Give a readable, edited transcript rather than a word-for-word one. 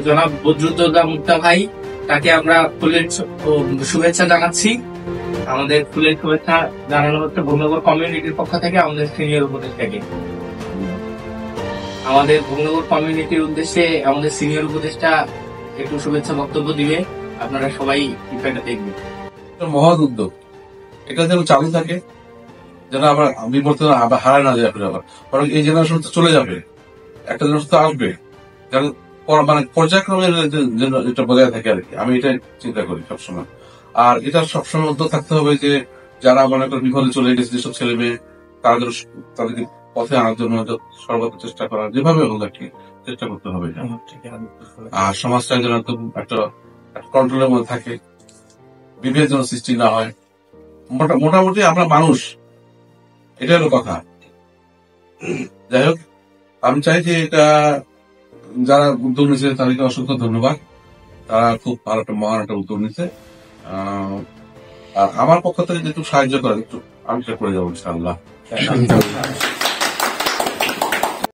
জনাব বদরুদ্দোজা মুক্তা ভাই, তাকে আমরা ফুলের শুভেচ্ছা জানাচ্ছি। আমাদের ফুলের শুভেচ্ছা জানানো হচ্ছে ভগ্নগর কমিউনিটির পক্ষ থেকে, আমাদের সিনিয়র উপদেষ্টাকে। আমাদের ভগ্নগর কমিউনিটির উদ্দেশ্যে আমাদের সিনিয়র উপদেষ্টা একটু শুভেচ্ছা বক্তব্য দিবে, আপনারা সবাই বিষয়টা দেখবেন। মহৎ উদ্যোগ, এটা যেন চালু থাকে, যেন আবার বিবর্তন আবার হারায় না যায়, আবার বরং এই জেনারেশন তো চলে যাবে, একটা জেনারেশন তো আসবে, যেন মানে পর্যায়ক্রমে এটা বজায় থাকে আর কি। আমি এটাই চিন্তা করি সবসময়। আর এটা সবসময় উদ্যোগ থাকতে হবে যে যারা মনে করেন বিপদে চলে গেছে, যেসব ছেলে মেয়ে, তারা যেন তাদেরকে পথে আনার জন্য সর্বোচ্চ চেষ্টা করার, যেভাবে হোক আর কি চেষ্টা করতে হবে। আর সমাজটা যেন একদম একটা কন্ট্রোলের মধ্যে থাকে, বিভেদ যেন সৃষ্টি না হয়। মোটামুটি আমরা মানুষ, এটা হলো কথা। যাই হোক, আমি চাই যে এটা যারা উদ্যোগ নিচ্ছে তাদেরকে অসংখ্য ধন্যবাদ। তারা খুব ভালো একটা মহান একটা উদ্যোগ নিচ্ছে। আর আমার পক্ষ থেকে যেটুকু সাহায্য করে একটু আমি সেটা করে যাবো ইনশাআল্লাহ।